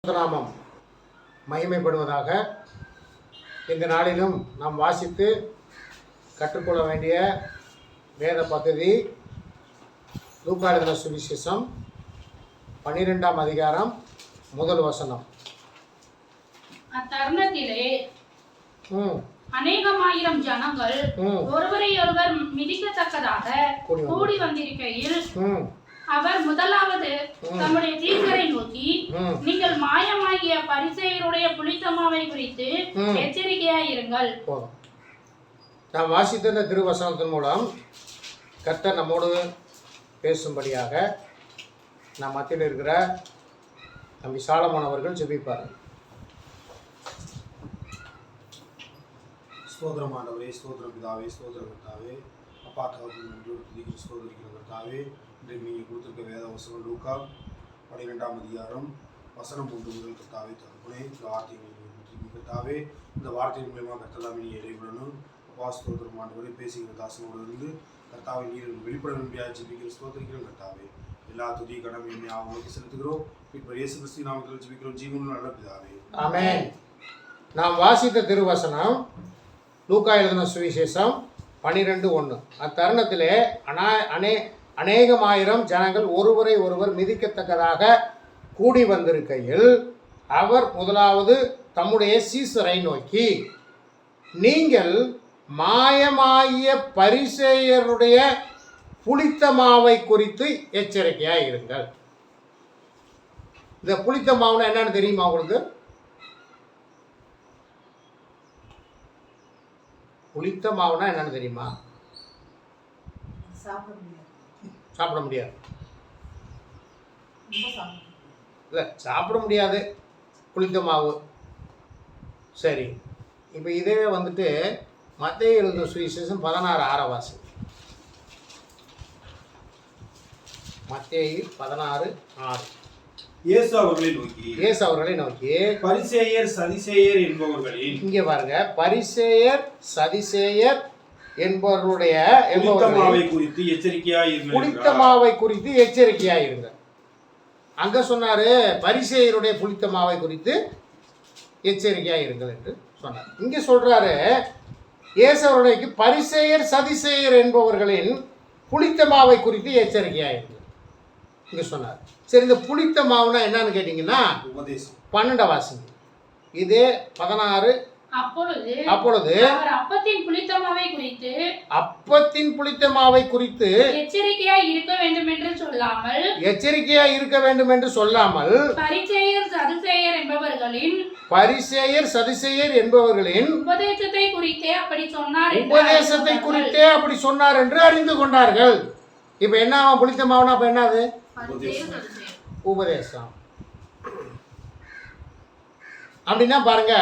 நாமம் மகிமைப்படுவதாக. இந்த நாளிலும் நாம் வாசித்து கற்றுக்கொள்ள வேண்டிய வேத பகுதி லூக்கா எழுதின சுவிசேஷம் 12ஆம் அதிகாரம் முதல் வசனம். அத்தருணத்திலே அநேகமாயிரம் ஜனங்கள் ஒருவரையொருவர் மிதிக்கத்தக்கதாக கூடி வந்திருக்கையில் அவர் முதலாவது தம்முடைய சீஷரை நோக்கி, நீங்கள் மாயமாகிய பரிசேயருடைய புளித்தமாவை குறித்து எச்சரிக்கையாயிருங்கள். நாம் வாசித்த இந்த திருவசனத்தின் மூலம் கர்த்தர் நம்மோடு பேசும்படியாக நம் மத்தியில் இருக்கிற நம்பி சாலமோன் அவர்கள் ஜெபிப்பார்கள். ஸ்தோத்திரம் ஆண்டவரே, ஸ்தோத்திரம் பிதாவே, ஸ்தோத்திரம் கர்த்தாவே, அப்பா தகவல் நன்றி துதிக்கிற ஸ்தோத்திரிக்கிற கர்த்தாவே. இன்றைக்கு நீங்கள் கொடுத்துருக்க வேத வசனம் லூக்கா 12ஆம் அதிகாரம் வசனம் 1 முதல் கர்த்தாவே தகப்பனே, இந்த வார்த்தையை கர்த்தாவே, இந்த வார்த்தையின் மூலமாக கர்த்தலாமே நீ இடைவிடணும். அப்பா ஸ்தோத்திரம் ஆண்டவரே, பேசுகிற தாசனோடு இருந்து கர்த்தாவை நீர் வெளிப்பட முடியாது ஜெபிக்கிற ஸ்தோத்திரிக்கிறோம் கர்த்தாவே. எல்லா துதி கடமை அவங்களுக்கு செலுத்துகிறோம். இப்போ இயேசு கிறிஸ்து நாமத்தில் ஜெபிக்கிறோம் ஜீவனுள்ள நல்ல பிதாவே, ஆமென். நாம் வாசித்த திருவசனம் லூக்கா எழுதின சுவிசேஷம் 12:1. அத்தருணத்திலே அநேகமாயிரம் ஜனங்கள் ஒருவரை ஒருவர் மிதிக்கத்தக்கதாக கூடி வந்திருக்கையில் அவர் முதலாவது தம்முடைய சீஷரை நோக்கி, நீங்கள் மாயமாகிய பரிசேயருடைய புளித்த மாவை குறித்து எச்சரிக்கையாக இருங்கள். இந்த புளித்த மாவுனா என்னன்னு தெரியுமா உங்களுக்கு? புளித்த மாவுனா என்னன்னு தெரியுமா? சாப்பிட முடியாது. இல்லை, சாப்பிட முடியாது புளித்த மாவு. சரி, இப்போ இதே வந்துட்டு மத்தேயு எழுதின சுவிசேஷம் 16:6 வாசி. மத்தேயு 16:6. இயேசு அவர்களை நோக்கி பரிசேயர் சதிசேயர் என்பவர்களின், இங்கே பாருங்க, பரிசேயர் சதிசேயர் என்பவர்களுடைய புளித்தமாவை குறித்து எச்சரிக்கையாயிருங்கள். புளித்தமாவை குறித்து எச்சரிக்கையாயிருங்கள். அங்க சொன்னாரு பரிசேயருடைய புளித்தமாவை குறித்து எச்சரிக்கையாயிருங்கள் என்று சொன்னார். இங்க சொல்றாரு இயேசு அவர்களுக்கு பரிசேயர் சதிசேயர் என்பவர்களின் புளித்தமாவை குறித்து எச்சரிக்கையாயிருங்கள் இங்க சொன்னார். சரி, இந்த புளித்த மாவுனா என்னன்னு கேட்டீங்கன்னா உபதேசம். 12 வாசிங்க. இதே 16. அப்பொழுது அப்பத்தின் புளித்த மாவை குறித்து எச்சரிக்கையாய் இருக்க வேண்டும் என்று சொல்லாமல் பரிசேயர் சதுசேயர் என்பவர்களின் உபதேசத்தை குறித்தே அப்படி சொன்னார் என்று அறிந்து கொண்டார்கள். இப்ப என்ன புளித்த மாவுனா அப்ப என்னது? உபதேசம். அப்படின்னா பாருங்க,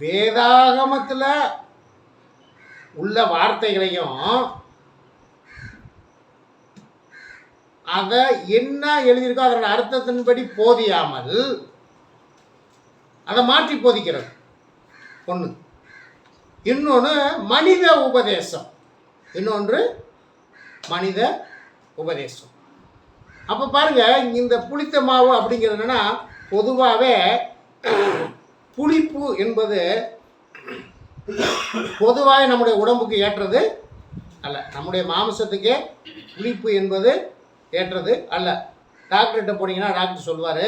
வேதாகமத்தில் உள்ள வார்த்தைகளையும் அதை என்ன எழுதியிருக்கோ அதோட அர்த்தத்தின்படி போதியாமல் அதை மாற்றி போதிக்கிறது ஒன்று. இன்னொன்று மனித உபதேசம். அப்போ பாருங்க, இந்த புளித்த மாவு அப்படிங்கிறது என்னன்னா, பொதுவாகவே புளிப்பு என்பது பொதுவாக நம்முடைய உடம்புக்கு ஏற்றது அல்ல. நம்முடைய மாமிசத்துக்கே புளிப்பு என்பது ஏற்றது அல்ல. டாக்டர்கிட்ட போனீங்கன்னா டாக்டர் சொல்லுவார்,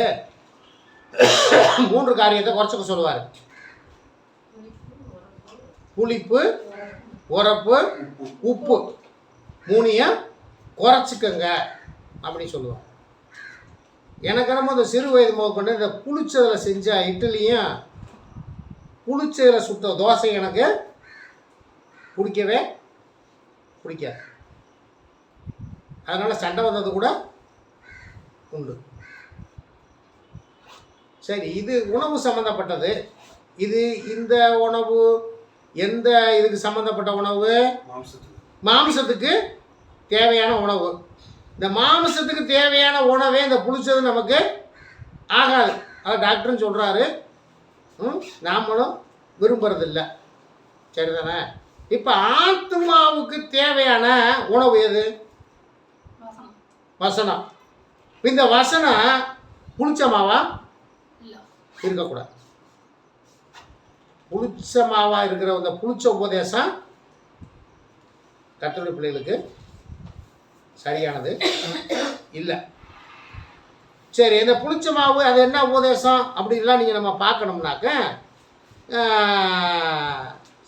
3 காரியத்தை குறைச்சிக்க சொல்லுவார். புளிப்பு, உரப்பு, உப்பு, 3ஐயும் குறைச்சிக்கங்க அப்படின்னு சொல்லுவாங்க. எனக்கு நம்ம இந்த சிறு வயது முதற்கொண்டு இந்த புளிச்சதில் செஞ்ச இட்லியும் புளிச்சதில் சுட்ட தோசை எனக்கு பிடிக்கவே பிடிக்காது. அதனால் சண்டை வந்தது கூட உண்டு. சரி, இது உணவு சம்மந்தப்பட்டது. இந்த உணவு எந்த இதுக்கு சம்மந்தப்பட்ட உணவு? மாமிசத்துக்கு தேவையான உணவு. இந்த மாமிசத்துக்கு தேவையான உணவே இந்த புளிச்சது நமக்கு ஆகாது. அது டாக்டர்னு சொல்கிறாரு, நாமளும் விரும்புறதில்லை. சரிதானே? இப்போ ஆத்மாவுக்கு தேவையான உணவு எது? வசனம். இந்த வசனம் புளிச்ச மாவா இல்ல. இருக்கக்கூடாது. புளிச்ச மாவா இருக்கிற அந்த புளிச்ச உபதேசம் கர்த்தருடைய பிள்ளைகளுக்கு சரியானது இல்லை. சரி, இந்த புளிச்ச மாவு அது என்ன உபதேசம் அப்படின்லாம் நீங்கள் நம்ம பார்க்கணும்னாக்க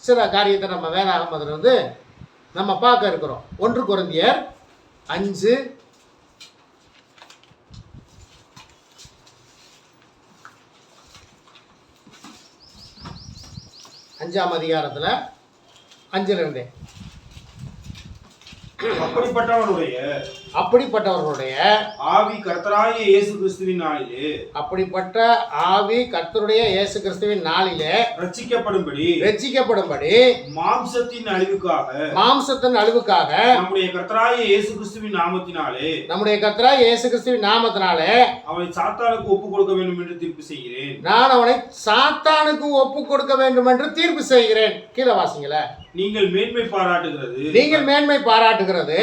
சில காரியத்தை நம்ம வேதாகமத்தில் வந்து நம்ம பார்க்க இருக்கிறோம். 1 கொரிந்தியர் 5 5ஆம் அதிகாரத்தில் 5:2 அப்படிப்பட்டவர்களுடைய ஆவி கர்த்தராகிய இயேசு கிறிஸ்துவின் நாளிலே அப்படிப்பட்ட ஆவி கர்த்தருடைய இயேசு கிறிஸ்துவின் நாளிலே ரட்சிக்கப்படும்படி மாம்சத்தின் அழிவுக்காக நம்முடைய கர்த்தராகிய இயேசு கிறிஸ்துவின் நாமத்தினாலே அவனை சாத்தானுக்கு ஒப்பு கொடுக்க வேண்டும் என்று தீர்ப்பு செய்கிறேன். நான் அவனை சாத்தானுக்கு ஒப்பு கொடுக்க வேண்டும் என்று தீர்ப்பு செய்கிறேன். கீழே வாசிங்கள. நீங்கள் மேன்மை பாராட்டுகிறது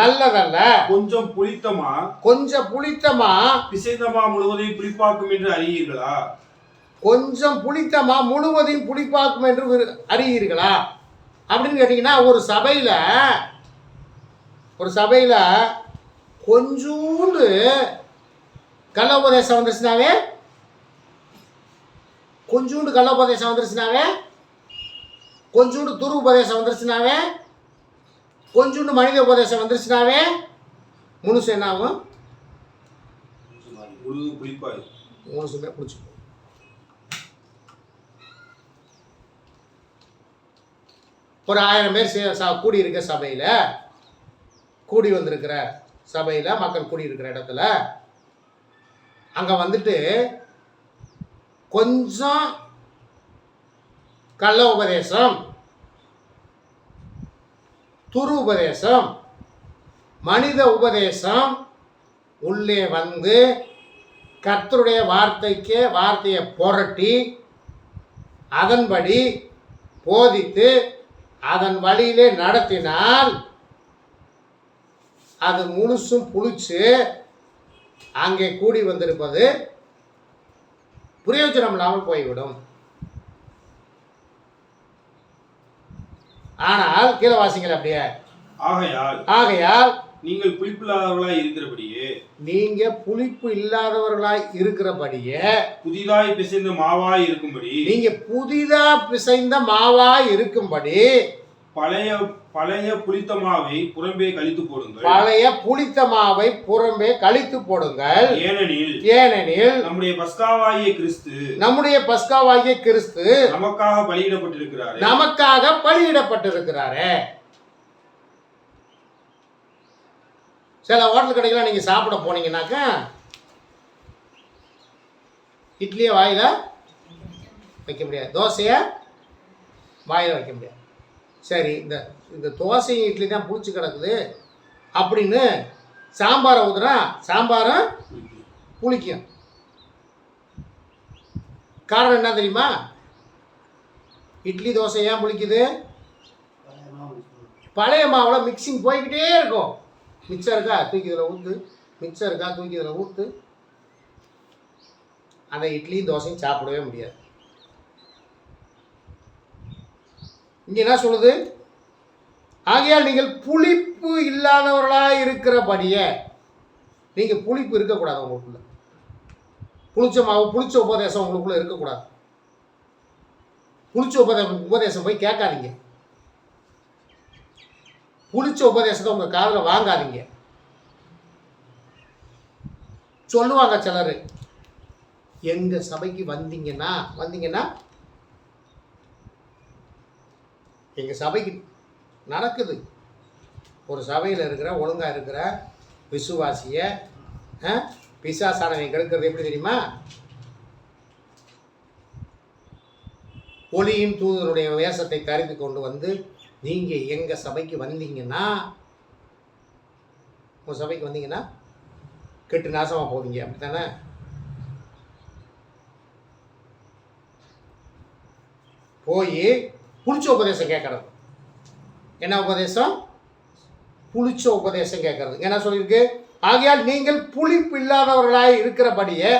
நல்லதல்ல. கொஞ்சம் புளித்தமா பிசைந்தமா முழுவதையும் புளிப்பாக்கும் என்று அறியீர்களா? கொஞ்சம் புளித்தமா முழுவதையும் புளிப்பாக்கும் என்று அறியீர்களா அப்படின்னு கேட்டீங்கன்னா, ஒரு சபையில கொஞ்சூண்டு கள்ளோபதேசம் வந்துருச்சுனாவே கொஞ்சோண்டு துரு உபதேசம் வந்துருச்சுனாவே, கொஞ்சோண்டு மனித உபதேசம் வந்துருச்சுனாவே முழுசு என்ன ஆகும்? முழுசுமே பிடிச்சிக்கும். ஒரு 1000 பேர் கூடி இருக்க சபையில், கூடி வந்திருக்கிற சபையில், மக்கள் கூடி இருக்கிற இடத்துல அங்கே வந்துட்டு கொஞ்சம் கள்ள உபதேசம், துரு உபதேசம், மனித உபதேசம் உள்ளே வந்து கர்த்தருடைய வார்த்தையை புரட்டி அதன்படி போதித்து அதன் வழியிலே நடத்தினால் அது முழுசும் புளிச்சு அங்கே கூடி வந்திருப்பது பிரயோஜனம் இல்லாமல் போய்விடும். ஆனால் கீழே வாசிங்கள் அப்படியே. ஆகையால் நீங்கள் புளிப்பு இல்லாதவர்களாய் இருக்கிறபடியே புதிதாய் பிசைந்த மாவாய் இருக்கும்படி பழைய புளித்த மாவை புறம்பே கழித்து போடுங்கள். ஏனெனில் நம்முடைய பஸ்காவாகிய கிறிஸ்து நமக்காக பலியிடப்பட்டிருக்கிறாரே. சில ஹோட்டல் கடைக்கெல்லாம் நீங்க சாப்பிட போனீங்கன்னாக்கா இட்லியை வாயில வைக்க முடியாது, தோசையை வாயில வைக்க முடியாது. சரி, இந்த தோசையும் இட்லி தான் புளிச்சு கிடக்குது அப்படின்னு சாம்பாரை ஊதுனா சாம்பாரும் புளிக்கும். காரணம் என்ன தெரியுமா? இட்லி தோசை ஏன் புளிக்குது? பழைய மாவில் மிக்சிங் போய்கிட்டே இருக்கும். மிச்சம் இருக்கா தூக்கி இதில் ஊற்று, அந்த இட்லியும் தோசையும் சாப்பிடவே முடியாது. இங்கே என்ன சொல்லுது? ஆகையால் நீங்கள் புளிப்பு இல்லாதவர்களாக இருக்கிறபடியே, நீங்கள் புளிப்பு இருக்கக்கூடாது உங்களுக்குள்ள. புளிச்ச உபதேசம் உங்களுக்குள்ள இருக்கக்கூடாது. புளிச்ச உபதேசம் போய் கேட்காதீங்க. புளிச்ச உபதேசத்தை உங்கள் காதில் வாங்காதீங்க. சொல்லுவாங்க சிலர், எங்கள் சபைக்கு வந்தீங்கன்னா எங்கள் சபைக்கு நடக்குது. ஒரு சபையில் இருக்கிற ஒழுங்காக இருக்கிற விசுவாசியை பிசாசானவை கெடுக்கிறது எப்படி தெரியுமா? ஒளியின் தூதனுடைய வேஷத்தை கருதி கொண்டு வந்து, நீங்கள் எங்கள் சபைக்கு வந்தீங்கன்னா, உங்கள் சபைக்கு வந்தீங்கன்னா கெட்டு நாசமாக போவீங்க, அப்படி தானே? போய் புளிச்ச உபதேசம் கேட்கறது. என்ன உபதேசம்? புளிச்ச உபதேசம் கேட்கறது. என்ன சொல்லியிருக்கு? ஆகையால் நீங்கள் புளிப்பு இல்லாதவர்களாய் இருக்கிறபடியே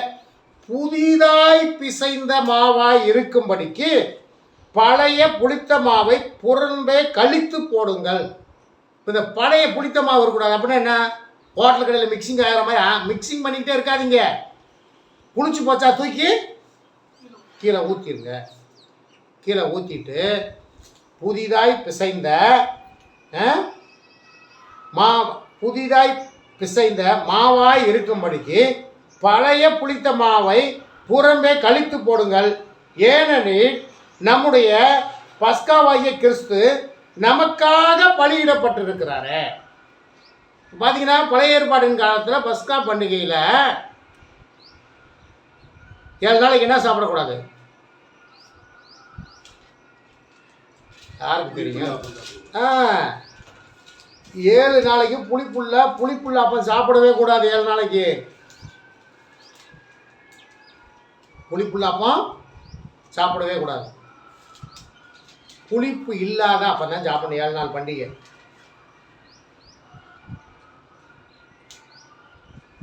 புதிதாய் பிசைந்த மாவாய் இருக்கும்படிக்கு பழைய புளித்த மாவை புறம்பே கழித்து போடுங்கள். இந்த பழைய புளித்த மாவு இருக்கக்கூடாது. அப்படின்னா என்ன? ஹோட்டல் கடையில் மிக்சிங் ஆகிற மாதிரி மிக்சிங் பண்ணிக்கிட்டே இருக்காதீங்க. புளிச்சு போச்சா தூக்கி கீழே ஊற்றிடுங்க. கீழே ஊற்றிட்டு புதிதாய் பிசைந்த புதிதாய் பிசைந்த மாவாய் இருக்கும்படிக்கு பழைய புளித்த மாவை புறம்பே கழித்து போடுங்கள். ஏனெனில் நம்முடைய பஸ்காவாகிய கிறிஸ்து நமக்காக பலியிடப்பட்டிருக்கிறாரு. பார்த்தீங்கன்னா பழைய ஏற்பாடின் காலத்தில் பஸ்கா பண்டிகையில் 7 நாளைக்கு என்ன சாப்பிடக்கூடாது? யாருக்கு தெரியும்? 7 நாளைக்கு புளிப்புள்ள அப்போ சாப்பிடவே கூடாது. 7 நாளைக்கு புளிப்புள்ள அப்போ சாப்பிடவே கூடாது. புளிப்பு இல்லாத அப்போ தான் சாப்பிடணும். 7 நாள் பண்டிகை.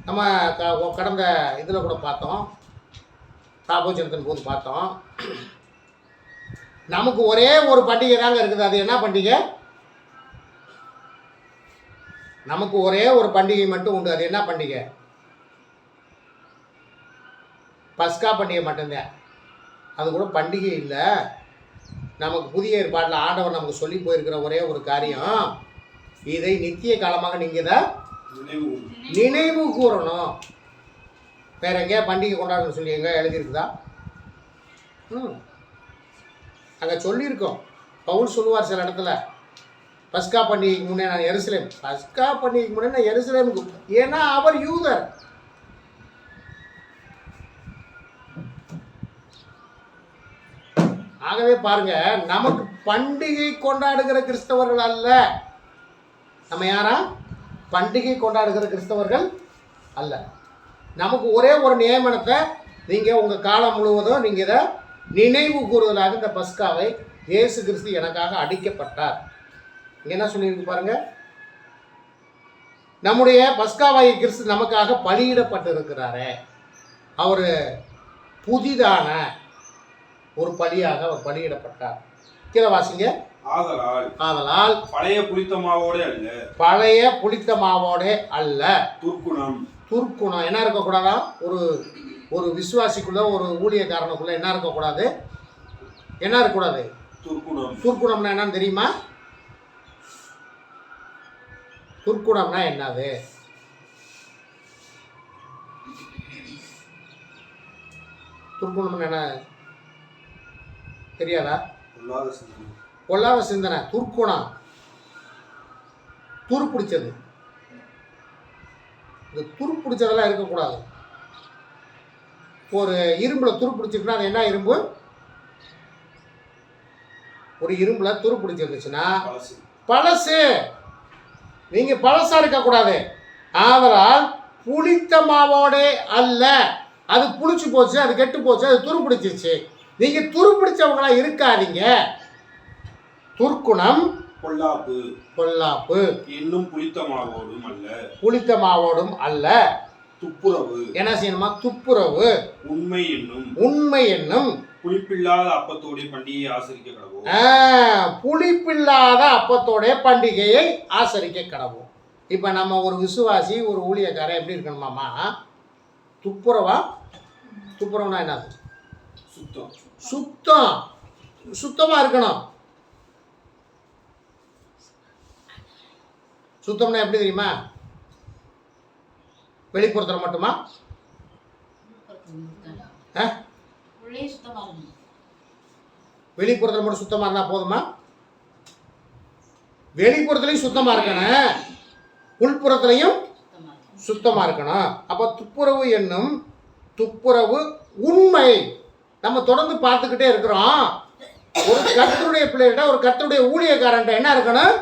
நம்ம கடந்த இதில் கூட பார்த்தோம், தாபோஜனத்தின் போது பார்த்தோம். நமக்கு ஒரே ஒரு பண்டிகை தாங்க இருக்குது. அது என்ன பண்டிகை? நமக்கு ஒரே ஒரு பண்டிகை மட்டும் உண்டு. அது என்ன பண்டிகை? பஸ்கா பண்டிகை மட்டும்தான். அது கூட பண்டிகை இல்லை. நமக்கு புதிய ஏற்பாட்டில் ஆண்டவர் நமக்கு சொல்லி போயிருக்கிற ஒரே ஒரு காரியம், இதை நித்திய காலமாக நீங்கள் தான் நினைவு கூறணும். வேற எங்கேயா பண்டிகை கொண்டாடணும்னு சொல்லி எங்கே எழுதியிருக்குதா? அங்கே சொல்லியிருக்கோம். பவுல் சொல்லுவார் சில இடத்துல, பஸ்கா பண்டிகைக்கு முன்னே நான் எருசலேம், பஸ்கா பண்டிகைக்கு முன்னே நான் எருசலேமுக்கு, ஏன்னா அவர் யூதர். ஆகவே பாருங்க, நமக்கு பண்டிகை கொண்டாடுகிற கிறிஸ்தவர்கள் அல்ல. நம்ம யாரா? பண்டிகை கொண்டாடுகிற கிறிஸ்தவர்கள் அல்ல. நமக்கு ஒரே ஒரு நியமனத்தை, நீங்கள் உங்கள் காலம் முழுவதும் நீங்கள் இதை நினைவு கூறுதலாக இந்த பஸ்காவை இயேசு கிறிஸ்து எனக்காக அடிக்கப்பட்டார். இங்கே என்ன சொல்லியிருக்கு பாருங்க, நம்முடைய பஸ்காவாகிய கிறிஸ்து நமக்காக பலியிடப்பட்டு இருக்கிறாரு. அவர் புதிதான ஒரு பலியாக அவர் பலியிடப்பட்டார். கீழே வாசிங்க. ஆதலால் பழைய புளித்த மாவோட அல்ல, பழைய புளித்த மாவோட அல்ல, துர்க்குணம் என்ன இருக்கக்கூடாதா? ஒரு விசுவாசிக்குள்ள, ஒரு ஊழியக்காரனுக்குள்ள என்ன இருக்கக்கூடாது? என்ன இருக்கக்கூடாது? துர்க்குணம்னா என்னன்னு தெரியுமா? துர்க்குணம்னா என்னது? துர்க்குணம் என்ன தெரியாதா? பொல்லாத சிந்தனை, துர்க்குணம், துருப்பிடிச்சது. இந்த துருப்பிடிச்சதெல்லாம் இருக்கக்கூடாது. ஒரு இரும்புல துருப்பிடிச்சிருக்குன்னா அது என்ன இரும்பு? ஒரு இரும்புல துருப்பிடிச்சிருந்துச்சுன்னா பழசு. நீங்க பழசா இருக்கக்கூடாது. ஆதலால் புளித்த மாவோட அல்ல, அது புளிச்சு போச்சு, அது கெட்டு போச்சு, அது துருப்பிடிச்சிருச்சு. நீங்க துருப்பிடிச்சவங்களா இருக்காதீங்க. துர்க்குணம், பொல்லாப்பு இன்னும் புளித்த மாவோடும் அல்ல, துப்புரவு. என்ன செய்யணுமா? துப்புரவு, உண்மை என்னும் புளிப்பில்லாத அப்பத்தோட பண்டிகையை ஆசரிக்க கடவோம். புளிப்பில்லாத அப்பத்தோட பண்டிகையை ஆசரிக்க கடவோம். இப்ப நம்ம ஒரு விசுவாசி, ஒரு ஊழியக்காரன் எப்படி இருக்கணுமாமா? துப்புரவுனா என்னது? சுத்தமா இருக்கணும். சுத்தம்னா எப்படி தெரியுமா? வெளிப்புறத்துல மட்டுமா? வெளிப்புறத்துல மட்டும் சுத்தமா இருந்தா போதுமா? வெளிப்புறத்துலயும் சுத்தமா இருக்கணும், உள்புறத்துலையும் சுத்தமா இருக்கணும். அப்ப துப்புரவு என்னும் துப்புரவு உண்மை. நம்ம தொடர்ந்து பார்த்துக்கிட்டே இருக்கிறோம். ஒரு கர்த்தருடைய பிள்ளைகிட்ட, ஒரு கர்த்தருடைய ஊழியக்காரன்ட்ட என்ன இருக்கணும்?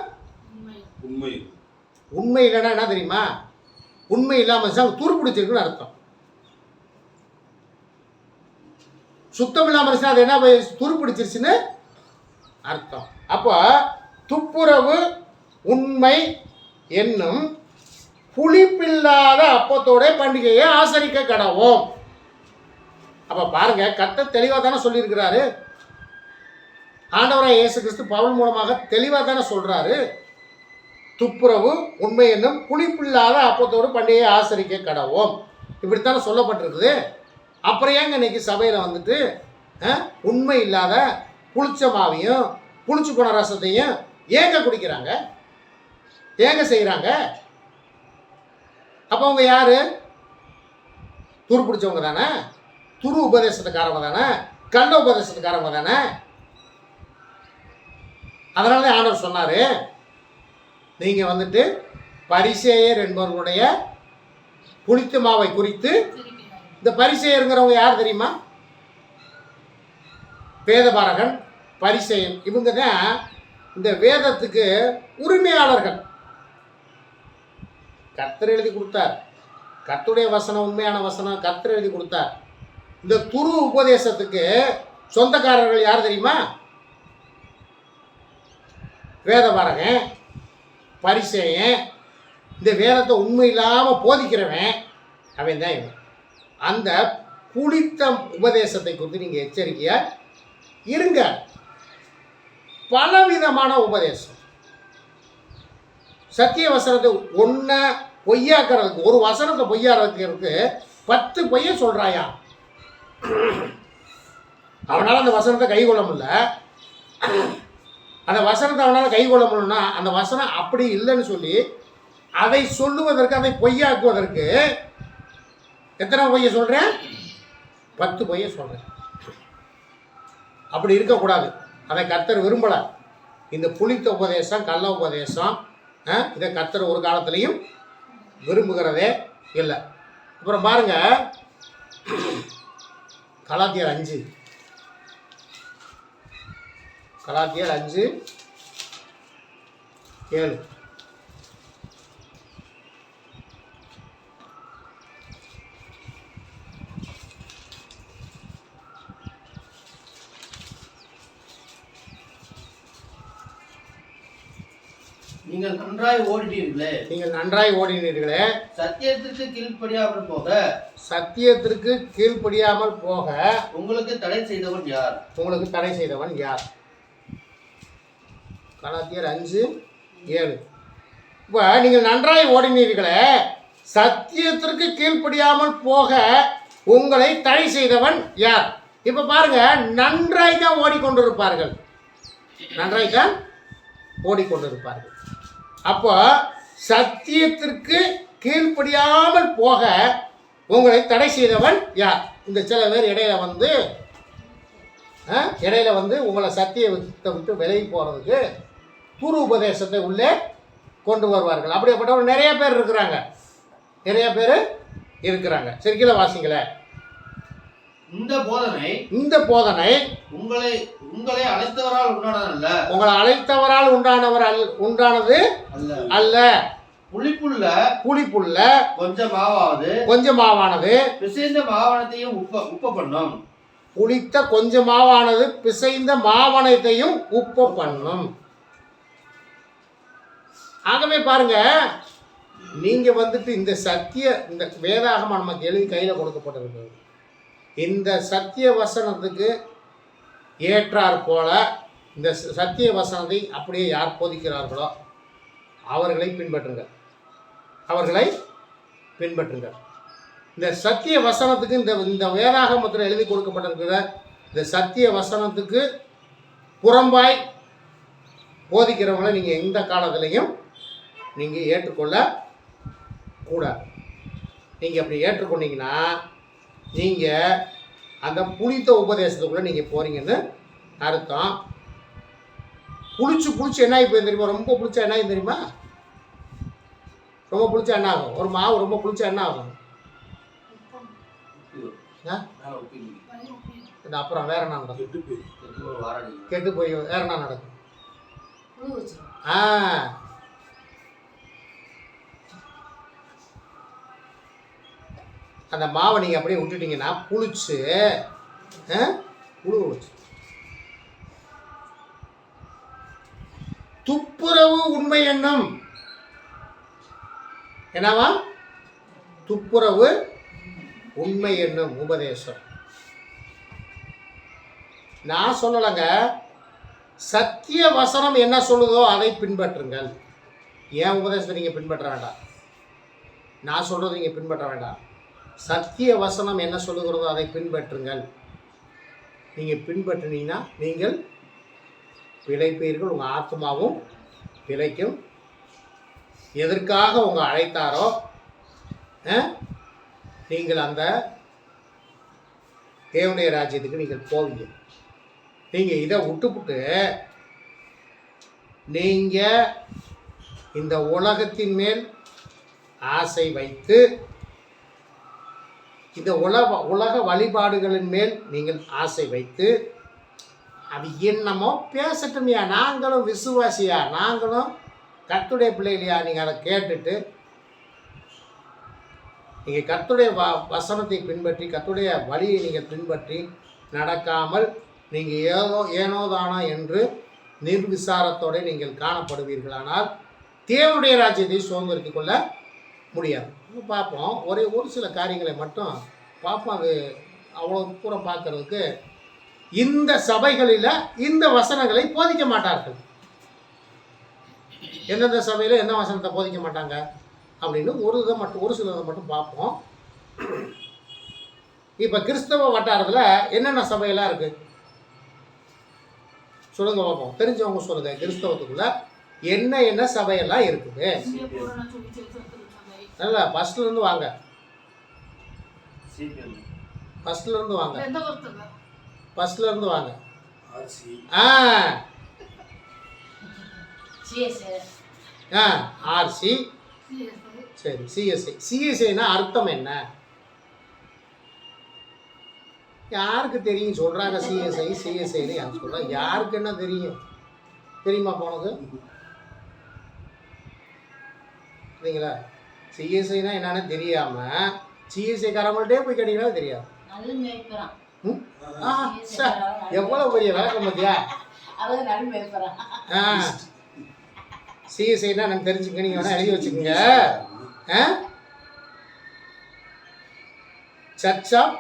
உண்மை இல்லைன்னா என்ன தெரியுமா? உண்மை இல்லாம துருப்பிடிச்சிருக்குன்னு அர்த்தம். சுத்தம் இல்லாம இருந்துச்சுன்னா அது என்ன? துருப்பிடிச்சிருச்சுன்னு அர்த்தம். அப்போ துப்புரவு உண்மை என்னும் புளிப்பில்லாத அப்பத்தோட பண்டிகையை ஆசரிக்க கடவோம். அப்ப பாருங்க, கர்த்தர் தெளிவா தானே சொல்லியிருக்கிறாரு. ஆண்டவராய் இயேசு கிறிஸ்து பவுல் மூலமாக தெளிவா தானே சொல்றாரு. துப்புரவு உண்மை என்னும் புளிப்பில்லாத அப்பத்தோடு பண்டிகையை ஆசரிக்க கடவோம், இப்படித்தானே சொல்லப்பட்டிருக்குது. அப்புறம் ஏங்க இன்னைக்கு சபையில் வந்துட்டு உண்மை இல்லாத புளிச்ச மாவையும் புளிச்சு போன ரசத்தையும் ஏங்க குடிக்கிறாங்க, ஏங்க செய்கிறாங்க? அப்போ அவங்க யாரு? துரு பிடிச்சவங்க தானே, துரு உபதேசத்துக்காரவங்க தானே, கள்ள உபதேசத்துக்காரவங்க தானே. அதனால தான் ஆண்டவர் சொன்னார், நீங்கள் வந்துட்டு பரிசேயர் என்பவர்களுடைய புளித்த மாவை குறித்து. இந்த பரிசேயருங்கிறவங்க யார் தெரியுமா? வேதபாரகன், பரிசேயன், இவங்க தான் இந்த வேதத்துக்கு உரிமையாளர்கள். கர்த்தர் எழுதி கொடுத்தார். கர்த்தருடைய வசனம் உண்மையான வசனம், கர்த்தர் எழுதி கொடுத்தார். இந்த துரு உபதேசத்துக்கு சொந்தக்காரர்கள் யார் தெரியுமா? வேதபாரகன், பரிசேயன், இந்த வேதத்தை உண்மை இல்லாமல் போதிக்கிறவன், அவன் தான் இவன். அந்த புளித்த உபதேசத்தை குறித்து நீங்கள் எச்சரிக்கையாக இருங்க. பலவிதமான உபதேசம், சத்திய வசனத்தை ஒன்றை பொய்யாக்கிறதுக்கு, ஒரு வசனத்தை பொய்யாக்கிறதுக்கு 10 பொய்ய சொல்கிறாயா. அவனால் அந்த வசனத்தை கை கொள்ள முடியல. அந்த வசனத்தை அவனால் கை கொள்ள முடியலன்னா அந்த வசனம் அப்படி இல்லைன்னு சொல்லி அதை சொல்லுவதற்கு, அதை பொய்யாக்குவதற்கு எத்தனை பொய்ய சொல்கிறேன்? 10 பொய்ய சொல்கிறேன். அப்படி இருக்கக்கூடாது. அதை கர்த்தர் விரும்பலை. இந்த புளித்த உபதேசம், கள்ள உபதேசம், இதை கர்த்தர் ஒரு காலத்திலையும் விரும்புகிறதே இல்லை. அப்புறம் பாருங்க, கலாத்தியர் 5 7. நீங்கள் நன்றாய் ஓடினீர்களே, சத்தியத்திற்கு கீழ்ப்படியாமல் போக உங்களுக்கு தடை செய்தவன் யார்? கலாத்தியர் 5:7. இப்போ நீங்கள் நன்றாய் ஓடினீர்களே, சத்தியத்திற்கு கீழ்ப்படியாமல் போக உங்களை தடை செய்தவன் யார்? இப்போ பாருங்க, நன்றாய் தான் ஓடிக்கொண்டிருப்பார்கள். அப்போ சத்தியத்திற்கு கீழ்ப்படியாமல் போக உங்களை தடை செய்தவன் யார்? இந்த சில பேர் இடையில வந்து உங்களை சத்தியத்தை விட்டு விலகி போகிறதுக்கு துரு உபதேசத்தை உள்ளே கொண்டு வருவார்கள். அப்படிப்பட்டவங்க நிறைய பேர் இருக்கிறாங்க. சரிக்கல வாசிங்களே. இந்த போதனை உங்களை அழைத்தவரால் உண்டானது அல்ல. புளிப்புள்ள கொஞ்சம் மாவானது பிசைந்த மாவானத்தையும் உப்ப பண்ணும். புளித்த கொஞ்சம் மாவானது பிசைந்த மாவானத்தையும் உப்ப பண்ணும். ஆகவே பாருங்க, நீங்க வந்துட்டு இந்த வேதாகமம் நமக்கு எழுதி கையில கொடுக்கப்பட்டிருக்கிறது. இந்த சத்திய வசனத்துக்கு ஏற்றார் போல இந்த சத்திய வசனத்தை அப்படியே யார் போதிக்கிறார்களோ அவர்களை பின்பற்றுங்கள். இந்த சத்திய வசனத்துக்கு இந்த வேதாகமத்தில் எழுதி கொடுக்கப்பட்டிருக்கிற இந்த சத்திய வசனத்துக்கு புறம்பாய் போதிக்கிறவங்களை நீங்கள் எந்த காலத்திலையும் நீங்கள் ஏற்றுக்கொள்ள கூடாது. நீங்கள் அப்படி ஏற்றுக்கொண்டீங்கன்னா நீங்கள் அந்த புளித்த உபதேசத்துக்குள்ளே நீங்கள் போகிறீங்கன்னு அர்த்தம். புளிச்சு என்ன ஆகி போய் தெரியுமா? ரொம்ப புளிச்சா என்ன ஆகி தெரியுமா? ரொம்ப புளிச்சா என்ன ஆகும்? ஒரு மாவு ரொம்ப புளிச்சா என்ன ஆகும்? அப்புறம் வேற என்ன நடக்கும்? கெட்டு போய் வேற என்ன நடக்கும்? அந்த மாவை நீங்கள் அப்படியே விட்டுட்டீங்கன்னா புளிச்சு புழு வச்சு. துப்புரவு உண்மை என்னும் என்னவா? துப்புரவு உண்மை என்னும் உபதேசம். நான் சொல்லலைங்க, சத்திய வசனம் என்ன சொல்லுதோ அதை பின்பற்றுங்கள். ஏன் உபதேசத்தை நீங்கள் பின்பற்ற வேண்டாம், நான் சொல்கிறது நீங்கள் பின்பற்ற வேண்டாம். சத்திய வசனம் என்ன சொல்லுகிறதோ அதை பின்பற்றுங்கள். நீங்கள் பின்பற்றினீங்கன்னா நீங்கள் பிழைப்பீர்கள், உங்கள் ஆத்மாவும் பிழைக்கும். எதற்காக உங்கள் அழைத்தாரோ நீங்கள் அந்த தேவனுடைய ராஜ்யத்துக்கு நீங்கள் போவீங்க. நீங்கள் இதை விட்டுப்புட்டு நீங்கள் இந்த உலகத்தின் மேல் ஆசை வைத்து இந்த உலக வழிபாடுகளின் மேல் நீங்கள் ஆசை வைத்து, அது என்னமோ பேசட்டுமையா, நாங்களும் விசுவாசியா, நாங்களும் கர்த்தருடைய பிள்ளைகளையா, நீங்கள் அதை கேட்டுட்டு நீங்கள் கர்த்தருடைய வசனத்தை பின்பற்றி கர்த்தருடைய வழியை நீங்கள் பின்பற்றி நடக்காமல் நீங்கள் ஏனோதானா என்று நிர்விசாரத்தோடு நீங்கள் காணப்படுவீர்களானால் தேவனுடைய ராஜ்யத்தை சுதந்திரித்துக் கொள்ள முடியாது. பார்ப்போம், ஒரு சில காரியங்களை மட்டும் பார்ப்போம். அது அவ்வளோ தூரம் பார்க்கறதுக்கு இந்த சபைகளில் இந்த வசனங்களை போதிக்க மாட்டார்கள். எந்தெந்த சபையில் எந்த வசனத்தை போதிக்க மாட்டாங்க அப்படின்னு ஒரு சிலதை மட்டும் பார்ப்போம். இப்போ கிறிஸ்தவ வட்டாரத்தில் என்னென்ன சபையெல்லாம் இருக்குது சொல்லுங்க பார்ப்போம். தெரிஞ்சவங்க சொல்லுங்க, கிறிஸ்தவத்துக்குள்ள என்ன சபையெல்லாம் இருக்குது? நல்லா ஃபர்ஸ்ட்லேருந்து வாங்க, ஃபர்ஸ்ட்லேருந்து வாங்க, ஃபர்ஸ்ட்லேருந்து வாங்க. ஆர்சி, சரி, சிஎஸ்ஐ. சிஎஸ்ஐனா அர்த்தம் என்ன? யாருக்கு தெரியும்? சொல்கிறாங்க சிஎஸ்ஐ சிஎஸ்ஐன்னு யார் சொல்கிறாங்க? யாருக்கு என்ன தெரியும்? தெரியுமா போனது? சரிங்களா? சிஎஸ்ஐனா என்னன்னு தெரியாமல் சிஎஸ்ஐக்காரங்கள்ட்டே போய் கேட்டீங்கன்னா தெரியாது. எவ்வளோ பெரிய விளக்கம் பார்த்தியா? சிஎஸ்ஐனா எனக்கு தெரிஞ்சுக்க, நீங்கள் வேணால் எழுதி வச்சுக்கோங்க. சர்ச் ஆஃப்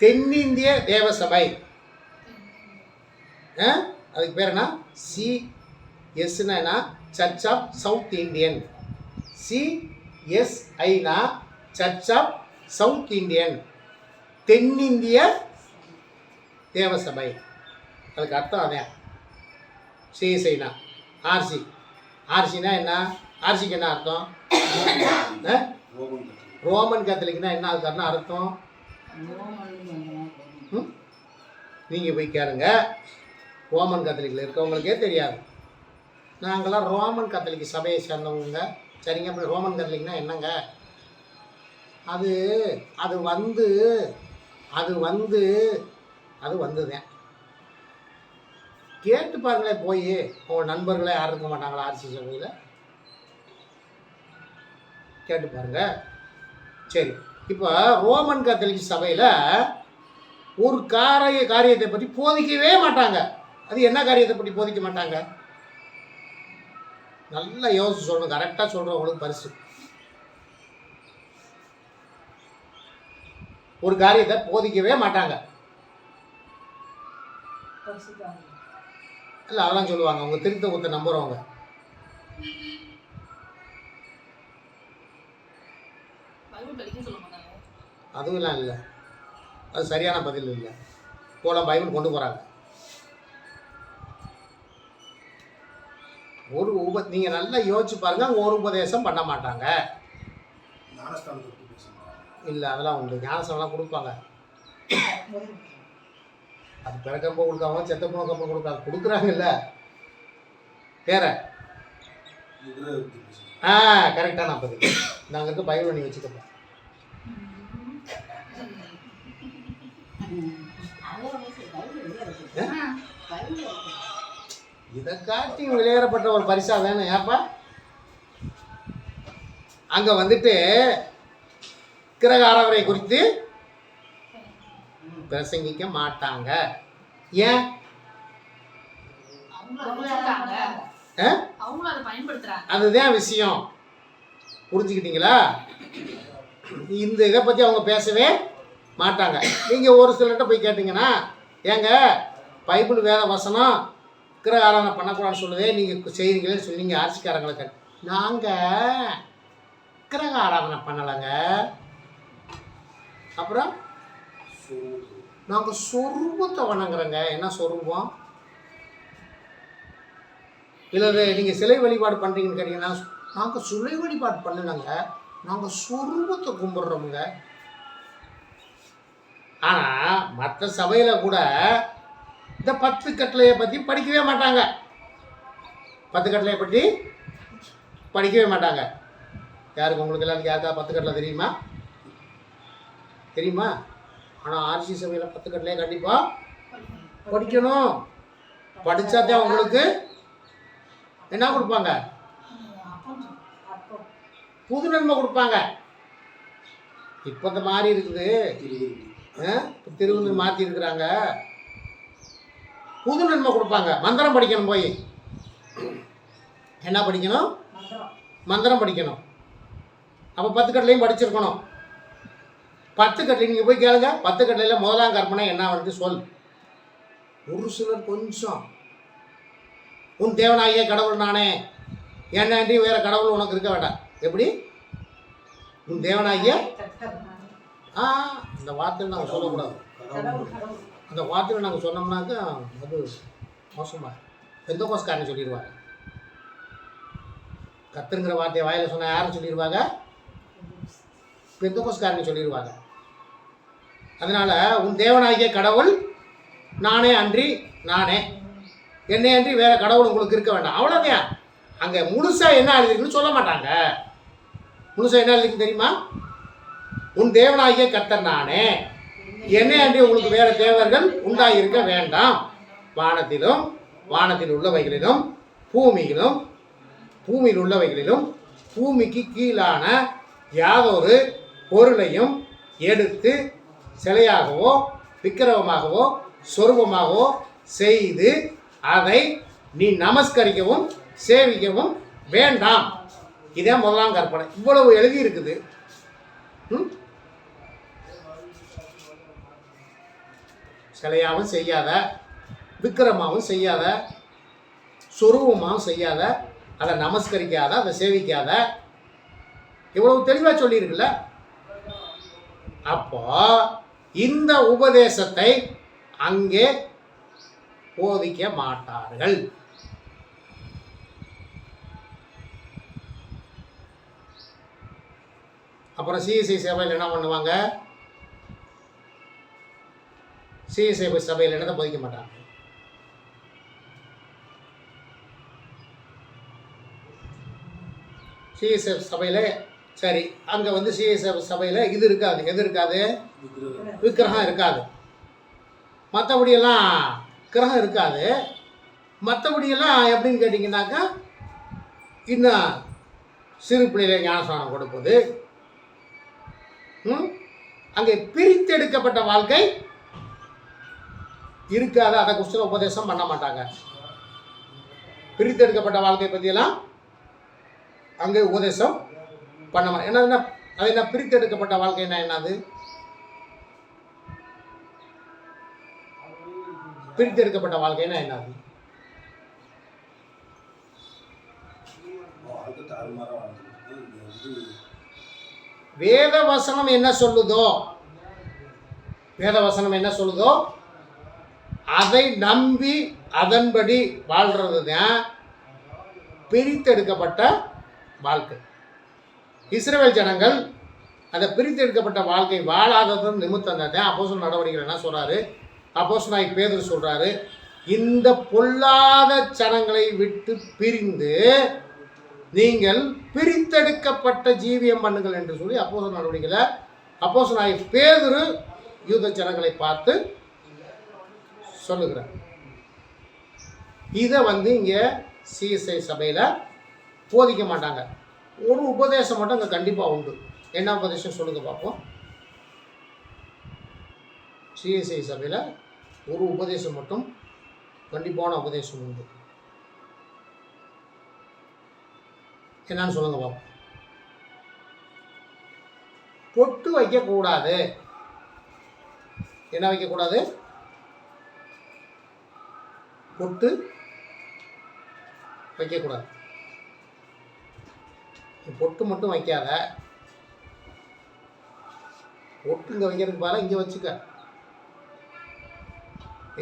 தென்னிந்திய தேவசபை, அதுக்கு பேர் என்ன? சிஎஸ்னா சர்ச் ஆஃப் சவுத் இந்தியன், சிஎஸ்ஐனா சர்ச் ஆஃப் சவுத் இந்தியன், தென்னிந்திய தேவசபை. அதுக்கு அர்த்தம் அதான். சிஎஸ்ஐனா ஆர்சி, ஆர்சினா என்ன? ஆர்சிக்கு என்ன அர்த்தம்? ரோமன் கத்தலிக்னா என்ன அதுக்கு அர்த்தம்? நீங்கள் போய் கேளுங்க, ரோமன் கத்தலிக்கில் இருக்கவங்களுக்கே தெரியாது. நாங்களாம் ரோமன் கத்தலிக் சபையை சேர்ந்தவங்க. சரிங்க, அப்படி ரோமன் கத்தலிக்னா என்னங்க? அது வந்துதான் கேட்டு பாருங்களே, போய் உங்கள் நண்பர்களே யாரும் இருக்க மாட்டாங்களா ஆர்சி சபையில்? கேட்டு பாருங்க. சரி, இப்போ ரோமன் கத்தலிக் சபையில் ஒரு காரியத்தை பற்றி போதிக்கவே மாட்டாங்க. அது என்ன காரியத்தை பற்றி போதிக்க மாட்டாங்க? நல்லா யோசிச்சு சொல்லணும். கரெக்டாக சொல்கிறவங்களுக்கு பரிசு. ஒரு காரியத்தை போதிக்கவே மாட்டாங்க. இல்லை, அதெல்லாம் சொல்லுவாங்க அவங்க திருத்த ஊத்த நம்புறவங்க. அதுவெல்லாம் இல்லை, அது சரியான பதில் இல்லை. போல பைபிள் கொண்டு போகிறாங்க. நீங்கள் நல்லா யோசிச்சு பாருங்க, அவங்க ஒரு உபதேசம் பண்ண மாட்டாங்க. இல்லை, அதெல்லாம் உண்டு. ஞானஸ்தானம்லாம் கொடுப்பாங்க. அது பிறக்கப்போ கொடுக்காம செத்த போனக்கப்போ கொடுக்காங்க, கொடுக்குறாங்கல்ல. வேற கரெக்டாக நான் பதில். நாங்கள் இருக்க பைபிள் பண்ணி வச்சுக்கப்போம். இதை காட்டி விளையாடப்பட்ட ஒரு பரிசா வேணும். ஏப்பா அங்க வந்துட்டு கிரக ஆராதனை குறித்து பிரசங்கிக்க மாட்டாங்க. ஏன்? அதுதான் விஷயம். புரிஞ்சுக்கிட்டீங்களா? இந்த இதை பற்றி அவங்க பேசவே மாட்டாங்க. நீங்கள் ஒரு சிலர்கிட்ட போய் கேட்டிங்கன்னா, ஏங்க பைபிள் வேத வசனம் விக்கிரக ஆராதனை பண்ணக்கூடாதுன்னு சொல்லுதே, நீங்கள் செய்கிறீங்களேன்னு சொல்லி நீங்கள் ஆட்சிக்காரங்களுக்கு, நாங்கள் விக்கிரக ஆராதனை பண்ணலைங்க. அப்புறம் நாங்கள் சொரூபத்தை வணங்குறோங்க. என்ன சொரூபம்? இல்லை நீங்கள் சிலை வழிபாடு பண்ணுறீங்கன்னு கேட்டிங்கன்னா, நாங்கள் சிலை வழிபாடு பண்ணலைங்க, நாங்கள் சொரூபத்தை கும்பிட்றோமுங்க. ஆனால் மற்ற சபையில் கூட இந்த 10 கட்டளையை பற்றி படிக்கவே மாட்டாங்க. 10 கட்டளையை பற்றி படிக்கவே மாட்டாங்க. யாருக்கு உங்களுக்கு எல்லாருக்கும் யாருக்கா 10 கட்டளை தெரியுமா? தெரியுமா? ஆனால் ஆர்சி சபையில் 10 கட்டளையை கண்டிப்பாக படிக்கணும். படித்தாதான் உங்களுக்கு என்ன கொடுப்பாங்க? புது நன்மை கொடுப்பாங்க. இப்போ இந்த மாதிரி இருக்குது, திருவிழு மாற்றி இருக்கிறாங்க. புது நன்மை கொடுப்பாங்க. மந்திரம் படிக்கணும். போய் என்ன படிக்கணும்? மந்திரம் படிக்கணும். அப்போ 10 கட்டளையும் படிச்சிருக்கணும். 10 கட்டளை நீங்கள் போய் கேளுங்க. 10 கட்டளையில் முதலாம் கற்பனை என்ன வந்து சொல். ஒரு சிலர் கொஞ்சம், உன் தேவனாகிய கடவுள் நானே, என்னன்றி வேறு கடவுள் உனக்கு இருக்க வேண்டாம். எப்படி? உன் தேவனாகிய இந்த வார்த்தையில் நாங்கள் சொல்லக்கூடாது. அந்த வார்த்தையில் நாங்கள் சொன்னோம்னாக்கா அது மோசமாக பெந்தகோஸ்காரன்னு சொல்லிடுவாங்க. கத்துங்கிற வார்த்தையை வாயில் சொன்னால் யாரும் சொல்லிடுவாங்க? பெந்தகோஸ்காரன்னு சொல்லிடுவாங்க. அதனால் உன் தேவனாகிய கடவுள் நானே அன்றி நானே, என்னை அன்றி வேறு கடவுள் உங்களுக்கு இருக்க வேண்டாம். அவ்வளோதான். அங்கே முழுசாக என்ன எழுதிருக்குன்னு சொல்ல மாட்டாங்க. முழுசாக என்ன எழுதிருக்கு தெரியுமா? உன் தேவனாகிய கர்த்தர் நானே, என்னை அன்றி உங்களுக்கு வேறு தேவர்கள் உண்டாயிருக்க வேண்டாம். வானத்திலும் வானத்தில் உள்ளவைகளிலும் பூமியிலும் பூமியில் உள்ளவைகளிலும் பூமிக்கு கீழான யாதொரு பொருளையும் எடுத்து சிலையாகவோ விக்கிரகமாகவோ சொரூபமாகவோ செய்து அதை நீ நமஸ்கரிக்கவும் சேவிக்கவும் வேண்டாம். இதே முதலாம் கற்பனை. இவ்வளவு எழுதி இருக்குது. சிலையாகவும் செய்யாத, விக்கிரமாவும் செய்யாத, சொரூபமாகவும் செய்யாத, அதை நமஸ்கரிக்காத, அதை சேவிக்காத, இவ்வளவு தெளிவாக சொல்லியிருக்குல்ல. அப்போ இந்த உபதேசத்தை அங்கே போதிக்க மாட்டார்கள். அப்புறம் சிஎஸ்ஐ சபையில் என்ன பண்ணுவாங்க? சிஎஸ்ஐ சபையில் என்னதை போதிக்க மாட்டாங்க? சிஎஸ்ஐ சபையில் சரி, அங்கே வந்து சிஎஸ்ஐ சபையில் இது இருக்காது. எது இருக்காது? விக்கிரகம் இருக்காது. மற்றபடியெல்லாம் கிரகம் இருக்காது. மற்றபடியெல்லாம் எப்படின்னு கேட்டிங்கன்னாக்கா, இன்னும் சிறு பிள்ளைகளை ஞானஸ்நானம் கொடுப்பது, அங்கே பிரித்தெடுக்கப்பட்ட வாழ்க்கை இருக்காது. அதை குறித்து உபதேசம் பண்ண மாட்டாங்க. பிரித்தெடுக்கப்பட்ட வாழ்க்கை பற்றியெல்லாம் அங்கே உபதேசம் பண்ண மாட்டாங்க. என்னதுன்னா அது என்ன பிரித்தெடுக்கப்பட்ட வாழ்க்கைன்னா என்னது? பிரித்தெடுக்கப்பட்ட வாழ்க்கைன்னா என்னது? வேத வசனம் என்ன சொல்லுதோ, வேத வசனம் என்ன சொல்லுதோ அதை நம்பி அதன்படி வாழ்றது தான் பிரித்தெடுக்கப்பட்ட வாழ்க்கை. இஸ்ரவேல் ஜனங்கள் அந்த பிரித்தெடுக்கப்பட்ட வாழ்க்கை வாழாததன் நிமித்தம் தான் அப்போஸ்தலர் நடவடிக்கைகள் என்ன சொல்றாரு? அப்போஸ்தலனாகிய பேதுரு சொல்றாரு, இந்த பொல்லாத ஜனங்களை விட்டு பிரிந்து நீங்கள் பிரித்தெடுக்கப்பட்ட ஜீவியம் பண்ணுங்கள் என்று சொல்லி அப்போஸ்தலர் நடவடிக்கையில் அப்போஸ்தலனாகிய பேதுரு யூத ஜனங்களை பார்த்து சொல்லுகிறார். இதை வந்து இங்கே சிஎஸ்ஐ சபையில் போதிக்க மாட்டாங்க. ஒரு உபதேசம் மட்டும் அங்கே கண்டிப்பாக உண்டு. என்ன உபதேசம் சொல்லுங்க பார்ப்போம். சிஎஸ்ஐ சபையில் ஒரு உபதேசம் மட்டும் கண்டிப்பான உபதேசம் உண்டு. என்னன்னு சொல்லுங்க பார்ப்போம். பொட்டு வைக்கக்கூடாது. என்ன வைக்கக்கூடாது? பொட்டு வைக்கக்கூடாது. பொட்டு மட்டும் வைக்காத, பொட்டு இங்கே வைக்கிறதுக்கு பதிலாக இங்கே வச்சுக்க.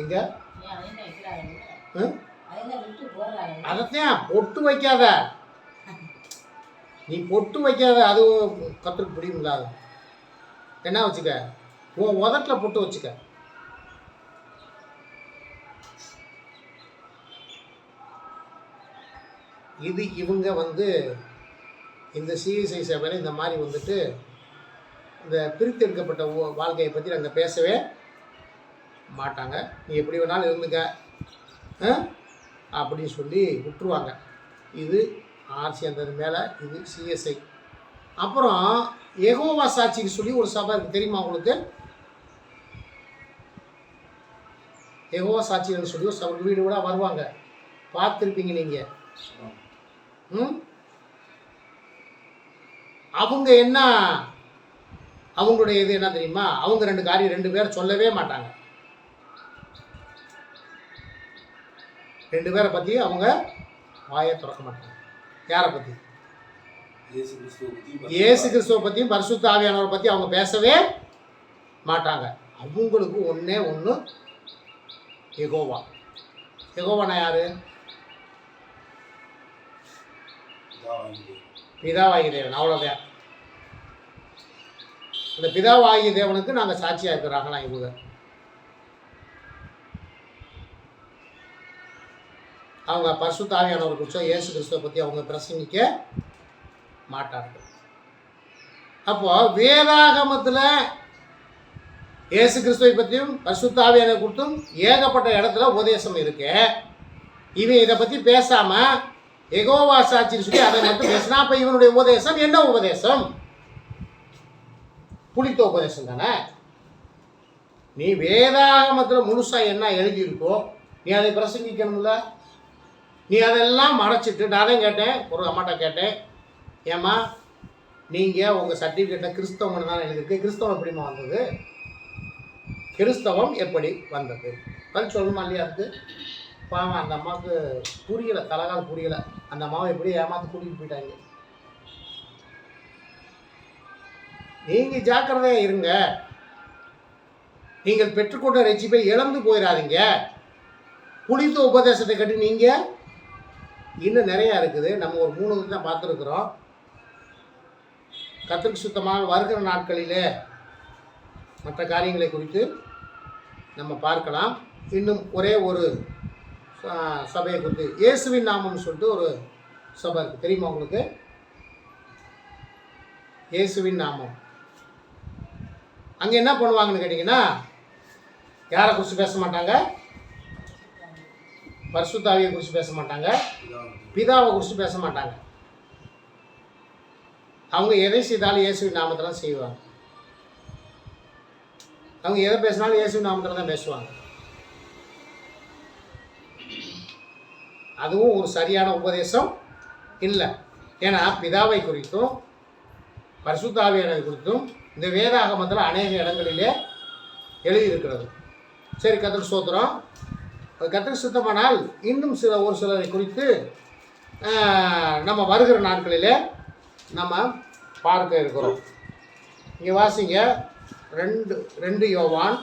எங்க அதைத்தான் பொட்டு வைக்காத, நீ பொட்டு வைக்காத, அது கற்றுக்கு புரியுங்களா? என்ன வச்சுக்க, உன் உதட்டில் பொட்டு வச்சுக்க. இது இவங்க இந்த சிஎஸ்ஐ சபையில் இந்த மாதிரி இந்த பிரித்தெடுக்கப்பட்ட வாழ்க்கையை பற்றி நாங்கள் பேசவே மாட்டாங்க. நீ எப்படி வேணாலும் இருந்துக்க அப்படின்னு சொல்லி விட்டுருவாங்க. இது ஆர்சி அந்த மேலே, இது சிஎஸ்ஐ. அப்புறம் யெகோவா சாட்சிக்கு சொல்லி ஒரு சபை இருக்குது, தெரியுமா உங்களுக்கு? யெகோவா சாட்சின்னு சொல்லி ஒரு சபை வீடு கூட வருவாங்க, பார்த்துருப்பீங்க நீங்கள். அவங்க என்ன, அவங்களுடைய இது என்ன தெரியுமா? அவங்க ரெண்டு பேர் சொல்லவே மாட்டாங்க. 2 பேரை பற்றி அவங்க வாயை திறக்க மாட்டாங்க. யாரை பற்றி? இயேசு கிறிஸ்துவை பற்றியும் பரிசுத்த ஆவியானவரை பற்றி அவங்க பேசவே மாட்டாங்க. அவங்களுக்கு ஒன்றே ஒன்று, யெகோவா. யெகோவானா யாரு? பிதாவாகிய தேவன், அவ்வளோதான். இந்த பிதாவாகிய தேவனுக்கு நாங்கள் சாட்சியாக இருக்கிறாங்களா இவங்க? அவங்க பரிசுத்த ஆவியானவர் குறிச்சோ இயேசு கிறிஸ்துவை பற்றி அவங்க பிரசங்கிக்க மாட்டார்கள். அப்போ வேதாகமத்தில் இயேசு கிறிஸ்துவை பற்றியும் பரிசுத்த ஆவியானவர் குறித்தும் ஏகப்பட்ட இடத்துல உபதேசம் இருக்கு. இவன் இதை பற்றி பேசாமல் யெகோவா சாட்சின்னு சொல்லி அதை மட்டும் பேசினா, அப்போ இவனுடைய உபதேசம் என்ன உபதேசம்? புளித்த உபதேசம் தானே. நீ வேதாகமத்தில் முழுசாக என்ன எழுதியிருக்கோ நீ அதை பிரசங்கிக்கணும்ல. நீ அதெல்லாம் மறைச்சிட்டு, நானே கேட்டேன், ஒரு அம்மாட்ட கேட்டேன், ஏம்மா நீங்கள் உங்கள் சர்டிஃபிகேட்டை கிறிஸ்தவம்னு தான் எழுதியிருக்கு, கிறிஸ்தவம் எப்படிமா வந்தது? கிறிஸ்தவம் எப்படி வந்தது? பதில் சொல்லுமா இல்லையா? அதுக்கு பாவம் அந்த அம்மாவுக்கு புரியலை, தலகால் புரியலை. அந்த அம்மாவை எப்படி ஏமாற்றி கூட்டிகிட்டு போயிட்டாங்க. நீங்கள் ஜாக்கிரதையாக இருங்க, நீங்கள் பெற்றுக்கொண்ட ரட்சிப்பை இழந்து போயிடாதீங்க. புளித்த உபதேசத்தை கட்டி நீங்கள் இன்னும் நிறையா இருக்குது. நம்ம ஒரு 3 தான் பார்த்துருக்குறோம். கர்த்தருக்கு சுத்தமாக வருகிற நாட்களிலே மற்ற காரியங்களை குறித்து நம்ம பார்க்கலாம். இன்னும் ஒரே ஒரு சபையை குறித்து, இயேசுவின் நாமம்னு சொல்லிட்டு ஒரு சபை இருக்குது, தெரியுமா உங்களுக்கு? இயேசுவின் நாமம். அங்கே என்ன பண்ணுவாங்கன்னு கேட்டிங்கன்னா, யாரை குறித்து பேச மாட்டாங்க? பரிசுத்த ஆவியை குறித்து பேச மாட்டாங்க, பிதாவை குறித்து பேச மாட்டாங்க. அவங்க எதை செய்தாலும் இயேசுவின் நாமத்தில் தான் செய்வாங்க. அவங்க எதை பேசினாலும் இயேசுவின் நாமத்தில் தான் பேசுவாங்க. அதுவும் ஒரு சரியான உபதேசம் இல்லை. ஏன்னா பிதாவை குறித்தும் பரிசுத்த ஆவியானவரை குறித்தும் இந்த வேதாகமத்தில் அநேக இடங்களிலே எழுதியிருக்கிறது. சரி, கர்த்தருக்கு ஸ்தோத்திரம். கர்த்தருக்கு சுத்தமானால் இன்னும் ஒரு சிலரை குறித்து நம்ம வருகிற நாட்களிலே நம்ம பார்க்க இருக்கிறோம். இங்கே வாசிங்க, 2 யோவான்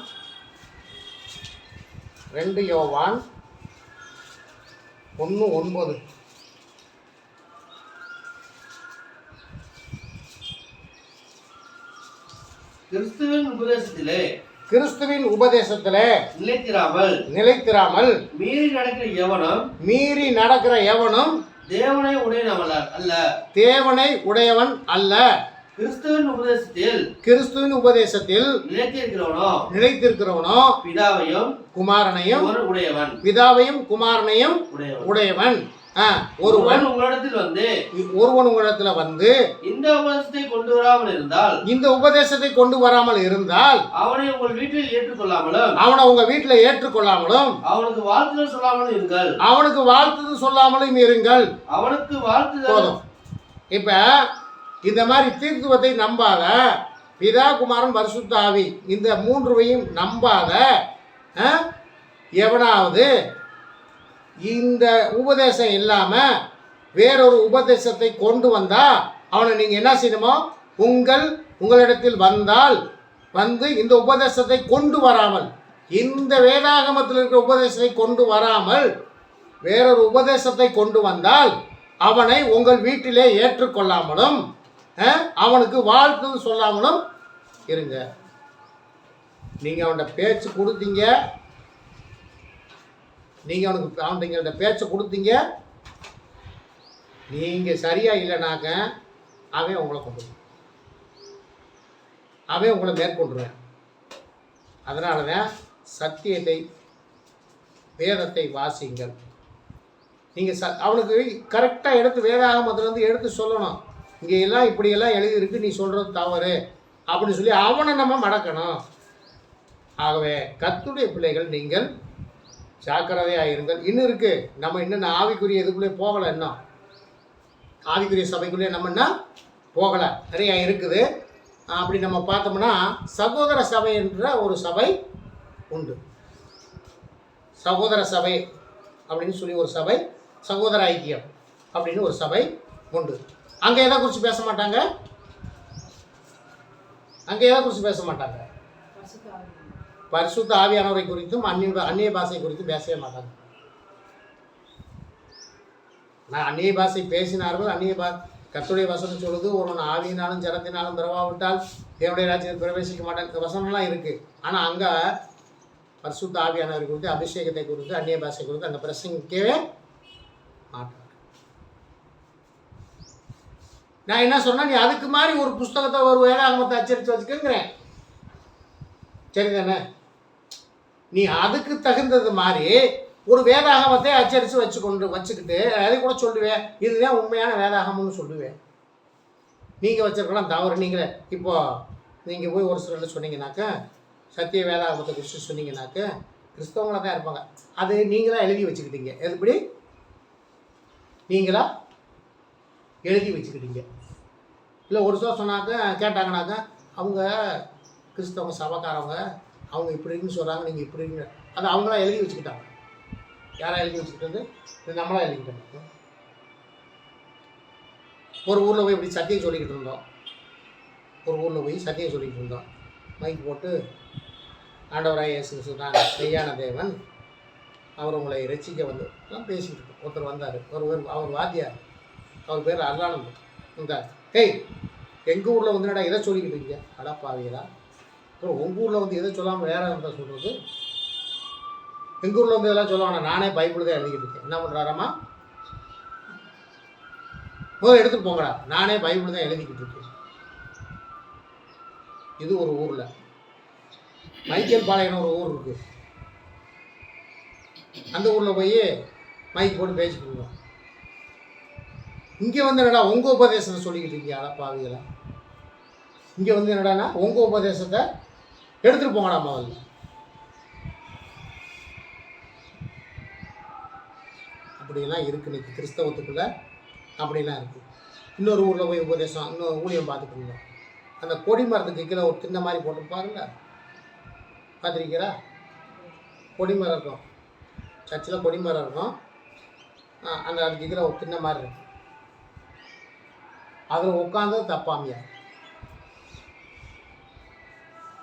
1:9. கிறிஸ்துவின் உபதேசத்திலே நிலைத்திராமல் மீறி நடக்கிற எவனும் தேவனை உடையவன் அல்ல. கிறிஸ்துவின் உபதேசத்தில் நிலைத்திருக்கிறவனோ பிதாவையும் குமாரனையும் உடையவன். ஒருவன் உங்களிடத்தில் வந்து இந்த உபதேசத்தை கொண்டு வராமல் இருந்தால் அவனை உங்கள் வீட்டில் ஏற்றுக்கொள்ளாமலும் அவனுக்கு வாழ்த்துதல் சொல்லாமலும் இருங்கள். போதும். இப்ப இந்த மாதிரி தீர்த்துவத்தை நம்பாத, பிதா குமாரன் பரிசுத்த ஆவி இந்த மூன்றுவையும் நம்பாத எவனாவது இந்த உபதேசம் இல்லாமல் வேறொரு உபதேசத்தை கொண்டு வந்தால் அவனை நீங்கள் என்ன செய்யணுமோ உங்களிடத்தில் வந்து இந்த உபதேசத்தை கொண்டு வராமல், இந்த வேதாகமத்தில் இருக்கிற உபதேசத்தை கொண்டு வராமல் வேறொரு உபதேசத்தை கொண்டு வந்தால் அவனை உங்கள் வீட்டிலே ஏற்றுக்கொள்ளாமலும் அவனுக்கு வாழ்த்து சொல்லாமலும் இருங்க. நீங்கள் அவன்கிட்ட பேச்சு கொடுத்தீங்க, அவன்கிட்ட பேச்சை கொடுத்தீங்க, நீங்கள் சரியாக இல்லைனாக்க அவன் உங்களை மேற்கொண்டுருவேன். அதனால தான் சத்தியத்தை வேதத்தை வாசிங்கள். நீங்கள் அவனுக்கு கரெக்டாக எடுத்து வேதாகமத்திலேருந்து எடுத்து சொல்லணும். இங்கே எல்லாம் இப்படியெல்லாம் எழுதியிருக்கு, நீ சொல்கிறது தவறு அப்படின்னு சொல்லி அவனை நம்ம மடக்கணும். ஆகவே கர்த்தருடைய பிள்ளைகள் நீங்கள் ஜாக்கிரதையாக இருங்கள். இன்னும் இருக்குது, நம்ம இன்னும் ஆவிக்குரிய இதுக்குள்ளே போகலை, இன்னும் ஆவிக்குரிய சபைக்குள்ளே நம்ம என்ன போகலை, நிறையா இருக்குது. அப்படி நம்ம பார்த்தோம்னா சகோதர சபை என்ற ஒரு சபை உண்டு. சகோதர சபை அப்படின்னு சொல்லி ஒரு சபை, சகோதர ஐக்கியம் அப்படின்னு ஒரு சபை உண்டு. அங்கே எதை குறித்து பேச மாட்டாங்க, பரிசுத்த ஆவியானவரை குறித்தும் அந்நிய பாஷை குறித்தும் பேசவே மாட்டாங்க. நான் அந்நிய பாஷை பேசினார்கள், கர்த்தருடைய வசனம் சொல்லுது, ஒருவன் ஆவியினாலும் ஜலத்தினாலும் பிறவாவிட்டால் தேவனுடைய ராஜ்யத்தில் பிரவேசிக்க மாட்டாங்க. இந்த வசனம்லாம் இருக்குது. ஆனால் அங்கே பரிசுத்த ஆவியானவரை குறித்து, அபிஷேகத்தை குறித்து, அந்நிய பாஷை குறித்து அங்கே பிரசங்கிக்கவே மாட்டாங்க. நான் என்ன சொன்னேன், நீ அதுக்கு மாதிரி ஒரு புஸ்தகத்தை ஒரு வேதாகமத்தை அச்சடித்து வச்சுக்கிறேன், சரிதானே? நீ அதுக்கு தகுந்தது மாதிரி ஒரு வேதாகமத்தை அச்சடித்து வச்சுக்கிட்டு அதை கூட சொல்லுவேன், இதுதான் உண்மையான வேதாகமம்னு சொல்லுவேன். நீங்கள் வச்சுருக்கலாம் தவறு. நீங்கள் போய் ஒரு சிலர்கிட்ட சொன்னீங்கன்னாக்க, சத்திய வேதாகமத்தை குறித்து சொன்னீங்கன்னாக்க கிறிஸ்தவங்களாக தான் இருப்பாங்க. அது நீங்களாக எழுதி வச்சுக்கிட்டீங்க. எப்படி நீங்களா எழுதி வச்சுக்கிட்டீங்க? இல்லை ஒரு சில கேட்டாங்கனாக்கா அவங்க கிறிஸ்தவங்க சபைக்காரவங்க, அவங்க இப்படி இருக்குன்னு சொல்கிறாங்க, நீங்கள் இப்படி இருக்குங்க, அது அவங்களா எழுதி வச்சுக்கிட்டாங்க. யாராக எழுதி வச்சுக்கிட்டது? இது நம்மளாக எழுதிக்கிட்டோம். ஒரு ஊரில் போய் இப்படி சத்தியம் சொல்லிக்கிட்டு இருந்தோம். மைக் போட்டு ஆண்டவராக இயேசு கிறிஸ்து தான் மெய்யான தேவன், அவர் உங்களை ரட்சிக்க வந்து தான் பேசிக்கிட்டு இருக்கோம். ஒருத்தர் வந்தார், அவர் வாத்தியார், அவர் பேர் அருளானந்தம் வந்தார். எங்கள் ஊரில் வந்து இதை சொல்லிக்கிட்டு இருக்கீங்க, அடப்பாவீங்களா? அப்புறம் உங்கள் ஊரில் வந்து எதை சொல்லாமல் வேற இருந்தால் சொல்கிறது? எங்கள் ஊரில் வந்து இதெல்லாம் சொல்லுவாங்க, நானே பைபிள் தான் எழுதிக்கிட்டு இருக்கேன். என்ன பண்ணுறாராம்மா? எடுத்துகிட்டு போங்கடா, நானே பைபிள் தான் எழுதிக்கிட்டு இருக்கேன். இது ஒரு ஊரில். மைக்கேல் பாளையன்னு ஒரு ஊர் இருக்குது. அந்த ஊரில் போய் மைக் போட்டு பேசிட்டு இருந்தோம். இங்கே வந்து என்னடா உங்கள் உபதேசத்தை சொல்லிக்கிட்டு இருக்கீங்க, அடப்பாவிகளா? இங்கே வந்து என்னடானா உங்கள் உபதேசத்தை எடுத்துகிட்டு போங்கடா முதல்ல. அப்படிலாம் இருக்குது இன்னைக்கு கிறிஸ்தவத்துக்குள்ளே, அப்படிலாம் இருக்குது. இன்னொரு ஊரில் போய் உபதேசம், இன்னொரு ஊழியம் பார்த்துட்டு இருந்தோம். அந்த கொடி மரத்துக்கு கீழே ஒரு தின்ன மாதிரி போட்டுருப்பாருல்ல, பார்த்துருக்கீங்களா? கொடிமரம் இருக்கும், சர்ச்சில் கொடிமரம் இருக்கும். அந்த அதுக்கு கீழே ஒரு தின்ன மாதிரி இருக்கும். அதில் உட்காந்தது தப்பாமியா?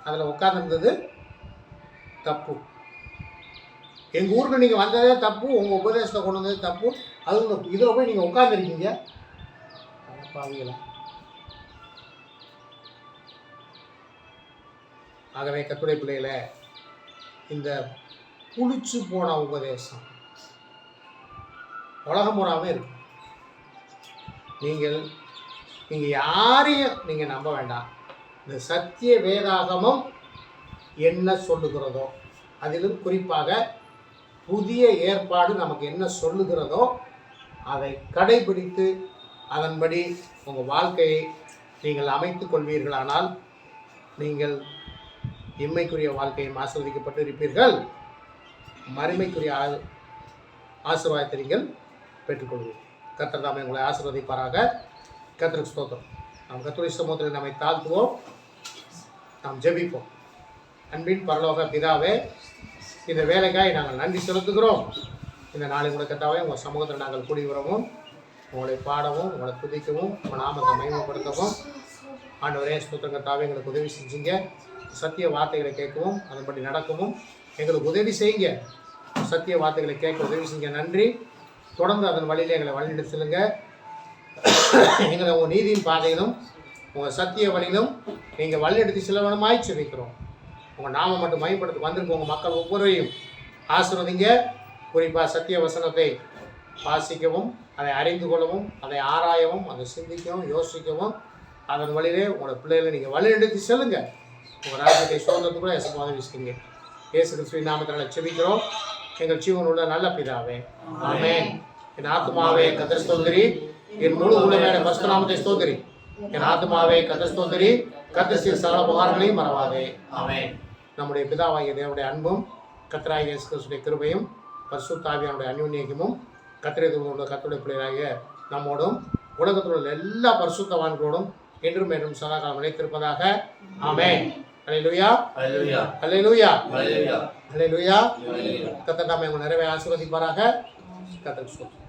அதில் உட்காந்துருந்தது தப்பு. எங்கள் ஊருக்கு நீங்கள் வந்ததே தப்பு, உங்கள் உபதேசத்தை கொண்டு வந்தது தப்பு. அதுவும் இதில் போய் நீங்கள் உட்காந்துருக்கீங்க, பாவிங்களா? ஆகவே கர்த்தருடைய பிள்ளைகளை, இந்த புளிச்சு போன உபதேசம் உலகம் பூராவே இருக்கு. நீங்கள் யாரையும் நீங்கள் நம்ப வேண்டாம். இந்த சத்திய வேதாகமம் என்ன சொல்லுகிறதோ, அதிலும் குறிப்பாக புதிய ஏற்பாடு நமக்கு என்ன சொல்லுகிறதோ அதை கடைபிடித்து அதன்படி உங்கள் வாழ்க்கையை நீங்கள் அமைத்து கொள்வீர்களானால் நீங்கள் இம்மைக்குரிய வாழ்க்கையை ஆசீர்வதிக்கப்பட்டு இருப்பீர்கள், மறுமைக்குரிய ஆசீர்வாதத்தை நீங்கள் பெற்றுக்கொள்வீர்கள். கர்த்தர் தாமே உங்களை ஆசீர்வதிப்பாராக. கர்த்தருக்கு ஸ்தோத்திரம். நாம் கர்த்தருடைய சமூகத்தில் நம்மை தாழ்த்துவோம். நாம் ஜெபிப்போம். அன்பின் பரலோக பிதாவே, இந்த வேலைக்காய் நாங்கள் நன்றி செலுத்துகிறோம். இந்த நாளை கூட கர்த்தாவே உங்கள் சமூகத்தில் நாங்கள் கூடி வரவும், உங்களை பாடவும், உங்களை துதிக்கவும், உங்கள் நாமத்தை மகிமைப்படுத்தவும் ஆண்டவரே ஸ்தோத்திரம் கர்த்தாவே எங்களுக்கு உதவி செஞ்சீங்க. சத்திய வார்த்தைகளை கேட்கவும் அதன்படி நடக்கவும் எங்களுக்கு உதவி செய்யுங்க. சத்திய வார்த்தைகளை கேட்க உதவி செஞ்ச நன்றி. தொடர்ந்து அதன் வழியில் எங்களை வழிநடத்தி செல்லுங்க. எங்களை உங்கள் நீதியின் பாதையிலும் உங்கள் சத்திய வழியிலும் நீங்கள் வழிநடத்தி செல்லவனமாய் செபிக்கிறோம். உங்கள் நாம மட்டும் மகிமைப்படுத்த வந்திருக்க உங்கள் மக்கள் ஒவ்வொருவரையும் ஆசீர்வதிங்க. குறிப்பாக சத்திய வசனத்தை வாசிக்கவும், அதை அறிந்து கொள்ளவும், அதை ஆராயவும், அதை சிந்திக்கவும், யோசிக்கவும், அதன் வழியிலே உங்களோட பிள்ளைகளை நீங்கள் வழிநடத்தி செல்லுங்க. உங்கள் ராஜ்யத்தை சோதனத்துக்கு கூட எச உதவி செய்யுங்க. இயேசு கிறிஸ்துவின் நாமத்தில் செபிக்கிறோம் எங்கள் ஜீவன் உள்ள நல்ல பிதாவே, ஆமென். என் ஆத்துமாவே கர்த்தர் ஸ்தோத்திரி, என் முழு உள்ளமையான பரிசுத்த நாமத்தை ஸ்தோத்திரி. என் ஆத்துமாவே கர்த்தர் ஸ்தோத்திரி, கர்த்தர் செய்த சகல உபகாரங்களையும் மறவாதே, ஆமென். நம்முடைய பிதாவாகிய தேவனுடைய அன்பும் கர்த்தராகிய இயேசு கிறிஸ்துவின் கிருபையும் பரிசுத்த ஆவியானுடைய அந்யோன்யமும் கர்த்தருடைய பிள்ளைகளாகிய நம்மோடும் உலகத்தில் உள்ள எல்லா பரிசுத்தவான்களோடும் என்றும் என்றும் சதாகாலம் நிலைத்திருப்பதாக, ஆமென். அல்லேலூயா, அல்லேலூயா, அல்லேலூயா, அல்லேலூயா. கர்த்தர் நம்மை நிறைவே ஆசீர்வதிப்பாராக. கர்த்தருக்கு ஸ்தோத்திரம்.